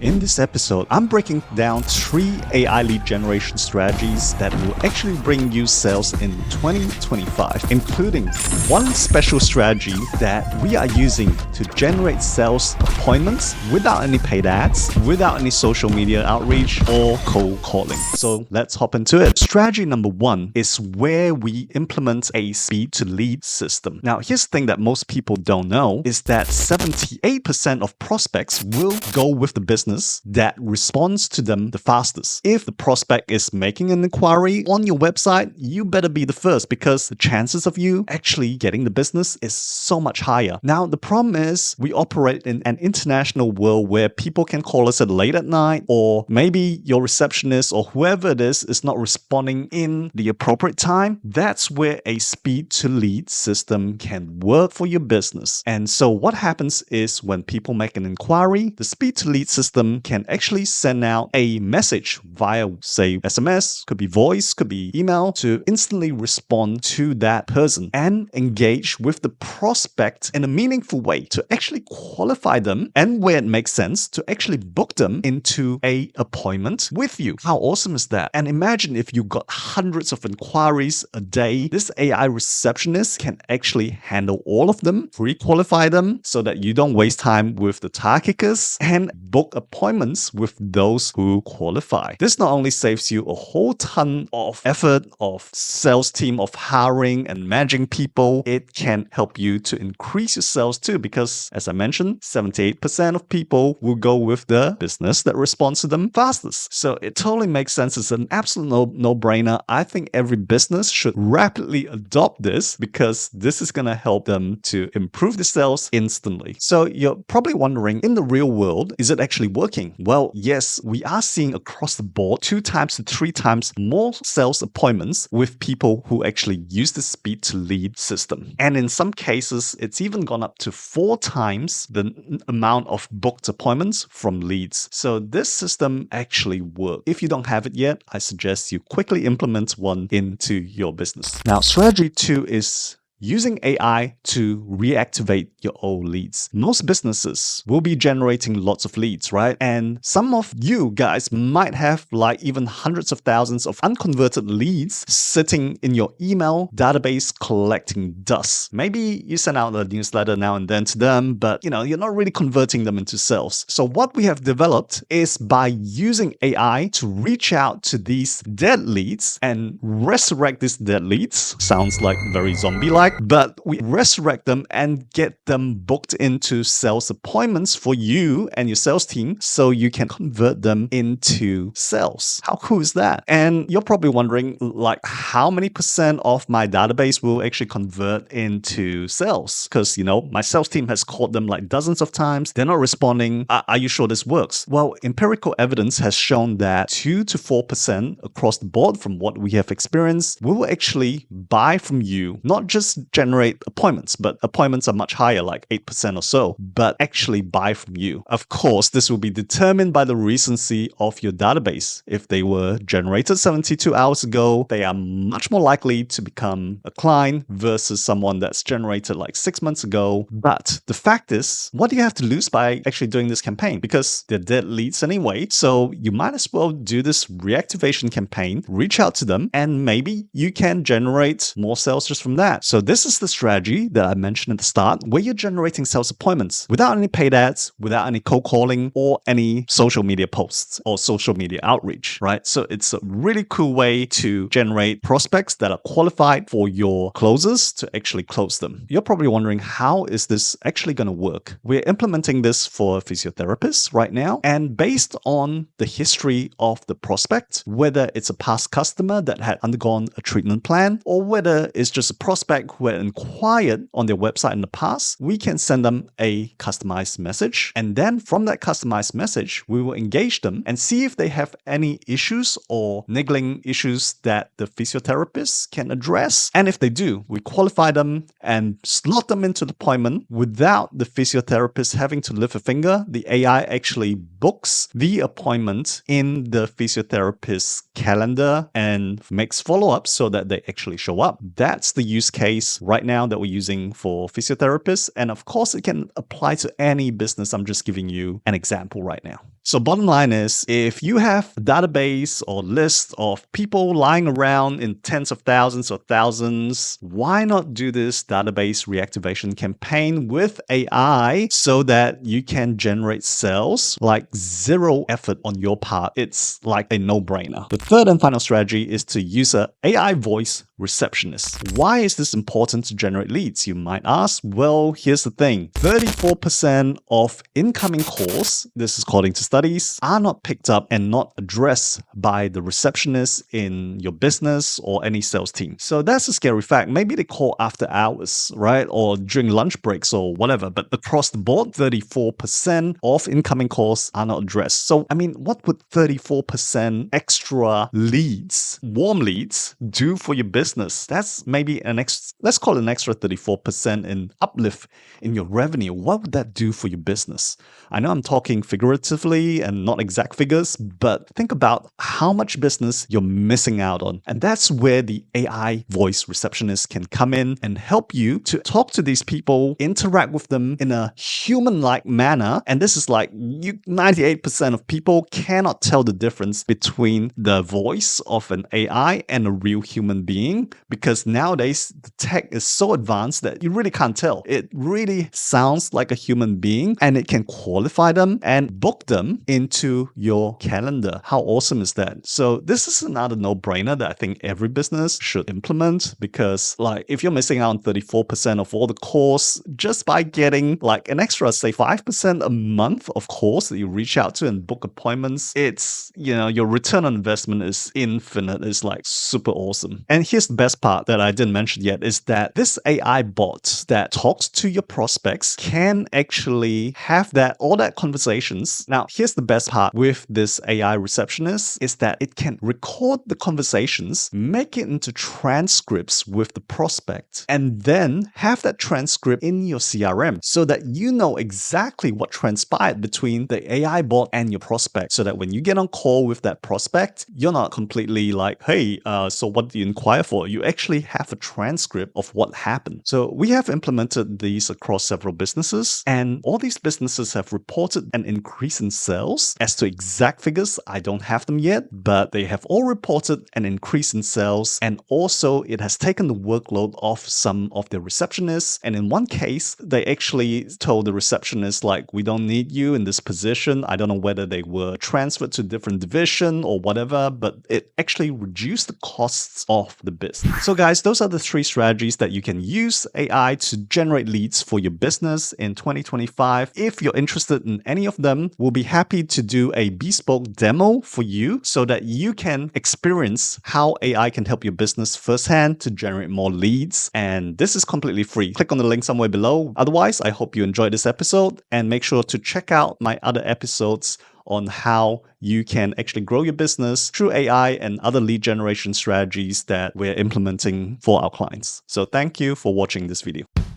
In this episode, I'm breaking down 3 AI lead generation strategies that will actually bring you sales in 2025, including one special strategy that we are using to generate sales appointments without any paid ads, without any social media outreach or cold calling. So let's hop into it. Strategy number 1 is where we implement a speed to lead system. Now, here's the thing that most people don't know is that 78% of prospects will go with the business that responds to them the fastest. If the prospect is making an inquiry on your website, you better be the first because the chances of you actually getting the business is so much higher. Now, the problem is we operate in an international world where people can call us at late at night, or maybe your receptionist or whoever it is not responding in the appropriate time. That's where a speed to lead system can work for your business. And so what happens is when people make an inquiry, the speed to lead system can actually send out a message via, say, SMS, could be voice, could be email, to instantly respond to that person and engage with the prospect in a meaningful way to actually qualify them, and where it makes sense, to actually book them into a appointment with you. How awesome is that? And imagine if you got hundreds of inquiries a day, this AI receptionist can actually handle all of them, pre-qualify them so that you don't waste time with the tire kickers, and book appointments with those who qualify. This not only saves you a whole ton of effort of sales team of hiring and managing people, it can help you to increase your sales too, because as I mentioned, 78% of people will go with the business that responds to them fastest. So it totally makes sense. It's an absolute no-brainer. I think every business should rapidly adopt this because this is going to help them to improve the sales instantly. So you're probably wondering, in the real world, is it actually working? Well, yes, we are seeing across the board 2 times to 3 times more sales appointments with people who actually use the speed to lead system. And in some cases, it's even gone up to 4 times the amount of booked appointments from leads. So this system actually works. If you don't have it yet, I suggest you quickly implement one into your business. Now, strategy 2 is using AI to reactivate your old leads. Most businesses will be generating lots of leads, right? And some of you guys might have like even hundreds of thousands of unconverted leads sitting in your email database collecting dust. Maybe you send out a newsletter now and then to them, but you're not really converting them into sales. So what we have developed is by using AI to reach out to these dead leads and resurrect these dead leads. Sounds like very zombie-like. But we resurrect them and get them booked into sales appointments for you and your sales team so you can convert them into sales. How cool is that? And you're probably wondering, like, how many % of my database will actually convert into sales? Because, my sales team has called them like dozens of times. They're not responding. Are you sure this works? Well, empirical evidence has shown that 2 to 4% across the board from what we have experienced will actually buy from you, not just generate appointments, but appointments are much higher, like 8% or so, but actually buy from you. Of course, this will be determined by the recency of your database. If they were generated 72 hours ago, they are much more likely to become a client versus someone that's generated like 6 months ago. But the fact is, what do you have to lose by actually doing this campaign? Because they're dead leads anyway, so you might as well do this reactivation campaign, reach out to them, and maybe you can generate more sales just from that. So this is the strategy that I mentioned at the start, where you're generating sales appointments without any paid ads, without any cold calling or any social media posts or social media outreach, right? So it's a really cool way to generate prospects that are qualified for your closers to actually close them. You're probably wondering, how is this actually going to work? We're implementing this for physiotherapists right now, and based on the history of the prospect, whether it's a past customer that had undergone a treatment plan or whether it's just a prospect who had inquired on their website in the past, we can send them a customized message. And then from that customized message, we will engage them and see if they have any issues or niggling issues that the physiotherapist can address. And if they do, we qualify them and slot them into the appointment without the physiotherapist having to lift a finger. The AI actually books the appointment in the physiotherapist's calendar and makes follow-ups so that they actually show up. That's the use case right now that we're using for physiotherapists. And of course, it can apply to any business. I'm just giving you an example right now. So bottom line is, if you have a database or list of people lying around in tens of thousands or thousands, why not do this database reactivation campaign with AI so that you can generate sales like zero effort on your part? It's like a no-brainer. The third and final strategy is to use an AI voice receptionist. Why is this important to generate leads, you might ask? Well, here's the thing. 34% of incoming calls, this is according to studies, are not picked up and not addressed by the receptionist in your business or any sales team. So that's a scary fact. Maybe they call after hours, right? Or during lunch breaks or whatever. But across the board, 34% of incoming calls are not addressed. So, I mean, what would 34% extra leads, warm leads, do for your business? That's maybe let's call it an extra 34% in uplift in your revenue. What would that do for your business? I know I'm talking figuratively and not exact figures, but think about how much business you're missing out on. And that's where the AI voice receptionist can come in and help you to talk to these people, interact with them in a human-like manner. And this is like 98% of people cannot tell the difference between the voice of an AI and a real human being, because nowadays the tech is so advanced that you really can't tell. It really sounds like a human being, and it can qualify them and book them into your calendar. How awesome is that? So this is another no-brainer that I think every business should implement, because like if you're missing out on 34% of all the calls just by getting like an extra, say 5% a month of calls that you reach out to and book appointments, it's, your return on investment is infinite. It's like super awesome. And here's the best part that I didn't mention yet is that this AI bot that talks to your prospects can actually have all that conversations. Now, here's the best part with this AI receptionist is that it can record the conversations, make it into transcripts with the prospect, and then have that transcript in your CRM so that you know exactly what transpired between the AI bot and your prospect, so that when you get on call with that prospect, you're not completely like, hey, so what do you inquire for? You actually have a transcript of what happened. So we have implemented these across several businesses, and all these businesses have reported an increase in sales. As to exact figures, I don't have them yet, but they have all reported an increase in sales, and also it has taken the workload off some of the receptionists. And in one case, they actually told the receptionist, like, we don't need you in this position. I don't know whether they were transferred to a different division or whatever, but it actually reduced the costs of the business. So guys, those are the 3 strategies that you can use AI to generate leads for your business in 2025. If you're interested in any of them, we'll be happy to do a bespoke demo for you so that you can experience how AI can help your business firsthand to generate more leads. And this is completely free. Click on the link somewhere below. Otherwise, I hope you enjoyed this episode, and make sure to check out my other episodes on how you can actually grow your business through AI and other lead generation strategies that we're implementing for our clients. So thank you for watching this video.